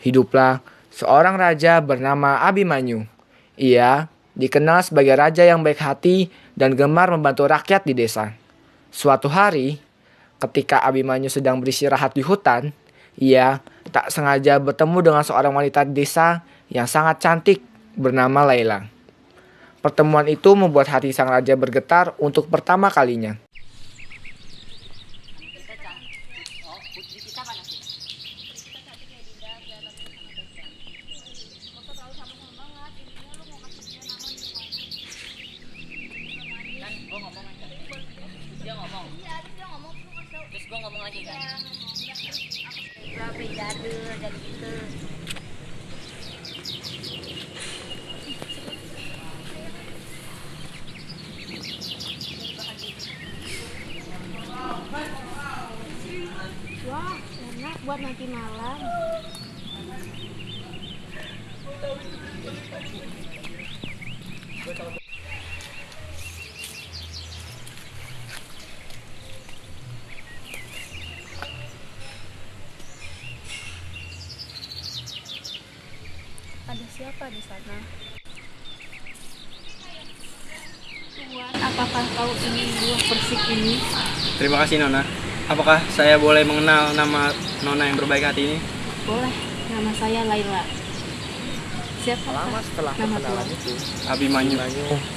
hiduplah seorang raja bernama Abimanyu. Ia dikenal sebagai raja yang baik hati dan gemar membantu rakyat di desa. Suatu hari, ketika Abimanyu sedang beristirahat di hutan, ia tak sengaja bertemu dengan seorang wanita di desa yang sangat cantik bernama Laila. Pertemuan itu membuat hati sang raja bergetar untuk pertama kalinya. Wah, enak buat nanti malam. Ada siapa di sana? Tuan, apakah kau ingin buah persik ini? Terima kasih Nona. Apakah saya boleh mengenal nama Nona yang berbaik hati ini? Boleh, nama saya Laila. Siapa Lama setelah nama perkenalan tuan? itu, Abimanyu.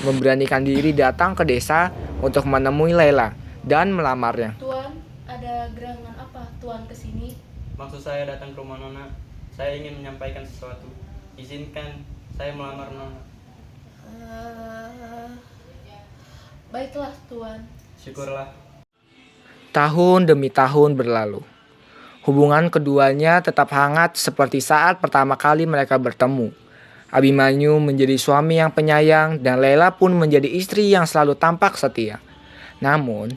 memberanikan diri datang ke desa untuk menemui Laila dan melamarnya. Tuan, ada gerangan apa Tuan kesini? Maksud saya datang ke rumah Nona. Saya ingin menyampaikan sesuatu. Izinkan saya melamar Nona. Baiklah Tuan. Syukurlah. Tahun demi tahun berlalu. Hubungan keduanya tetap hangat seperti saat pertama kali mereka bertemu. Abimanyu menjadi suami yang penyayang dan Laila pun menjadi istri yang selalu tampak setia. Namun,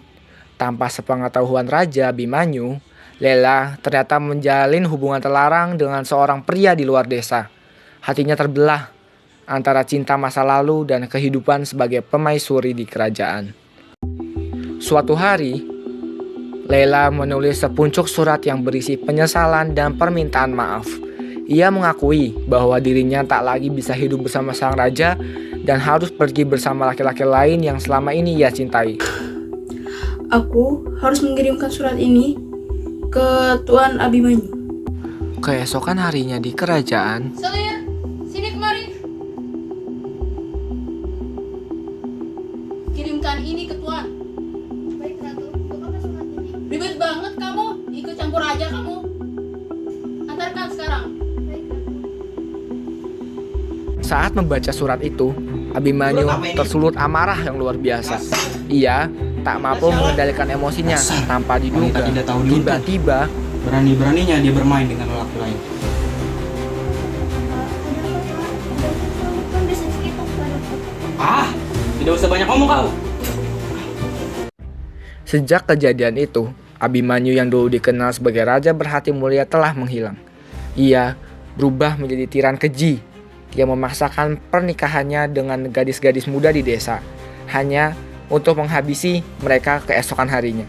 tanpa sepengetahuan Raja Abimanyu, Laila ternyata menjalin hubungan terlarang dengan seorang pria di luar desa. Hatinya terbelah antara cinta masa lalu dan kehidupan sebagai pemaisuri di kerajaan. Suatu hari, Laila menulis sepucuk surat yang berisi penyesalan dan permintaan maaf. Ia mengakui bahwa dirinya tak lagi bisa hidup bersama sang raja dan harus pergi bersama laki-laki lain yang selama ini ia cintai. Aku harus mengirimkan surat ini ke Tuan Abimanyu. Keesokan harinya di kerajaan, Selir, sini kemari. Kirimkan ini ke Tuan. Baik Ratu, untuk apa surat ini? Ribet banget kamu, ikut campur aja kamu. Antarkan sekarang. Baik Ratu. saat membaca surat itu, Abimanyu tersulut amarah yang luar biasa. Ia tak mampu mengendalikan emosinya tanpa diduga. Tiba-tiba, Berani-beraninya dia bermain dengan lelaki lain. Tidak usah banyak ngomong kau. sejak kejadian itu, Abimanyu yang dulu dikenal sebagai raja berhati mulia telah menghilang. Ia berubah menjadi tiran keji yang memaksakan pernikahannya dengan gadis-gadis muda di desa hanya untuk menghabisi mereka keesokan harinya.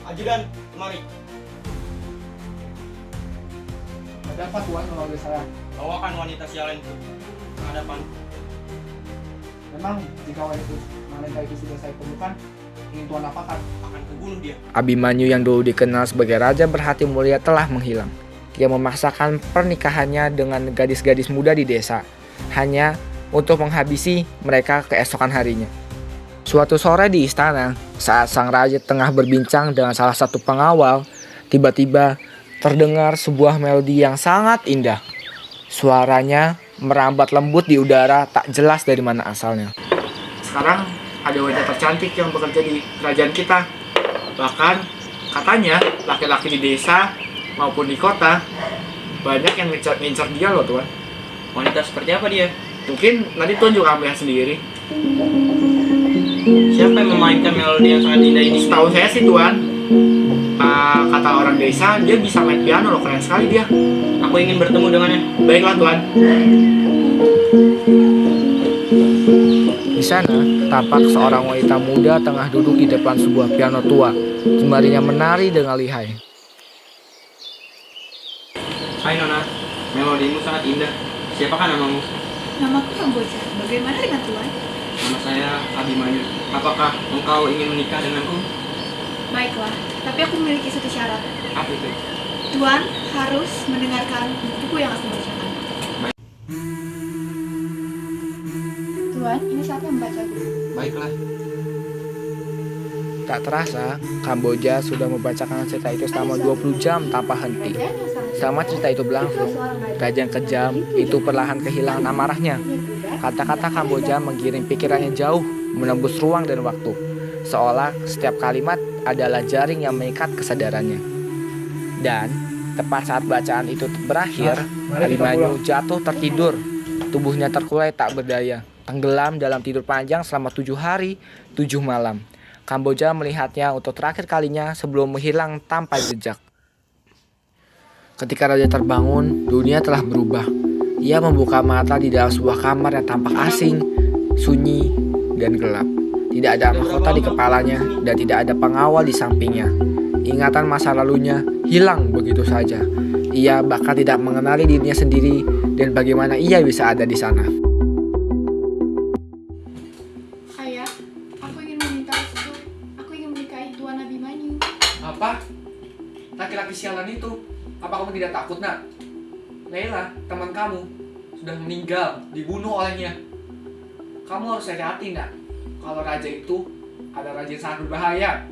Ajudan, kemari. Ada apa tuan memanggil saya? Bawakan wanita sialan itu ke hadapan. Memang jika wanita itu sudah saya temukan, ingin tuan apakan? Akan kubunuh dia. Abimanyu yang dulu dikenal sebagai raja berhati mulia telah menghilang. Ia memaksakan pernikahannya dengan gadis-gadis muda di desa hanya untuk menghabisi mereka keesokan harinya. Suatu sore di istana, saat sang raja tengah berbincang dengan salah satu pengawal, tiba-tiba terdengar sebuah melodi yang sangat indah. Suaranya merambat lembut di udara, tak jelas dari mana asalnya. Sekarang ada wanita tercantik yang bekerja di kerajaan kita. Bahkan katanya laki-laki di desa maupun di kota banyak yang ngincar dia loh tuan. Wanita seperti apa dia? Mungkin nanti tuan juga ambil sendiri. Siapa yang memainkan melodi yang sangat indah ini? Setahu saya sih tuan, kata orang desa dia bisa main piano loh, keren sekali dia. Aku ingin bertemu dengannya. Baiklah tuan. Di sana tampak seorang wanita muda tengah duduk di depan sebuah piano tua. Jemarinya menari dengan lihai. Hai Nona, melodimu sangat indah. Siapakah namamu? Namaku Kamboja. Bagaimana dengan Tuan? Nama saya Abimanyu. Apakah engkau ingin menikah denganku? Baiklah, tapi aku memiliki satu syarat. Apa itu? Tuan harus mendengarkan buku yang aku bacakan. Tuan, ini saatnya membaca buku. Baiklah. Tak terasa, Kamboja sudah membacakan cerita itu selama 20 jam tanpa henti. Selama cerita itu berlangsung, raja yang kejam itu perlahan kehilangan amarahnya. Kata-kata Kamboja menggiring pikirannya jauh, menembus ruang dan waktu. Seolah setiap kalimat adalah jaring yang mengikat kesadarannya. Dan tepat saat bacaan itu berakhir, Abimanyu jatuh tertidur. Tubuhnya terkulai tak berdaya, tenggelam dalam tidur panjang selama 7 hari, 7 malam. Kamboja melihatnya untuk terakhir kalinya sebelum menghilang tanpa jejak. Ketika raja terbangun, dunia telah berubah. Ia membuka mata di dalam sebuah kamar yang tampak asing, sunyi, dan gelap. Tidak ada mahkota di kepalanya dan tidak ada pengawal di sampingnya. Ingatan masa lalunya hilang begitu saja. Ia bahkan tidak mengenali dirinya sendiri dan bagaimana ia bisa ada di sana. Ayah, aku ingin meminta restu. Aku ingin menikahi Tuan Abimanyu. Apa? Laki-laki sialan itu? Apa kamu tidak takut, nak? Leila, teman kamu, sudah meninggal, dibunuh olehnya. Kamu harus hati-hati, nak. Kalau raja itu ada raja yang sangat berbahaya.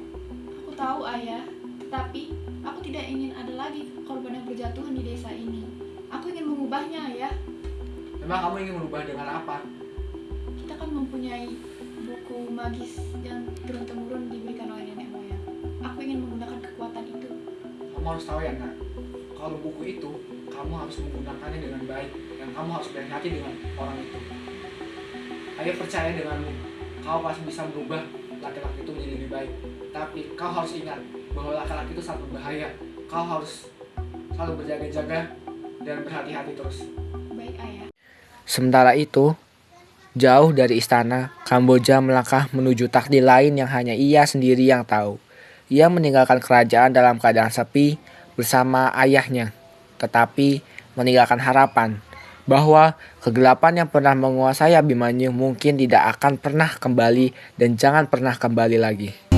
Aku tahu, Ayah. Tetapi aku tidak ingin ada lagi korban yang berjatuhan di desa ini. Aku ingin mengubahnya, Ayah. Memang kamu ingin merubah dengan apa? Kita kan mempunyai buku magis yang turun-temurun diberikan oleh nenek moyang. Aku ingin menggunakan kekuatan itu. Kamu harus tahu ya, nak. Kalau buku itu, kamu harus menggunakannya dengan baik dan kamu harus berhati-hati dengan orang itu. Ayo percaya denganmu, kau pasti bisa merubah laki-laki itu menjadi lebih baik. Tapi kau harus ingat bahwa laki-laki itu sangat berbahaya. Kau harus selalu berjaga-jaga dan berhati-hati terus. Baik, Ayah. Sementara itu, jauh dari istana, Kamboja melangkah menuju takdir lain yang hanya ia sendiri yang tahu. Ia meninggalkan kerajaan dalam keadaan sepi bersama ayahnya, tetapi meninggalkan harapan bahwa kegelapan yang pernah menguasai Abimanyu mungkin tidak akan pernah kembali dan jangan pernah kembali lagi.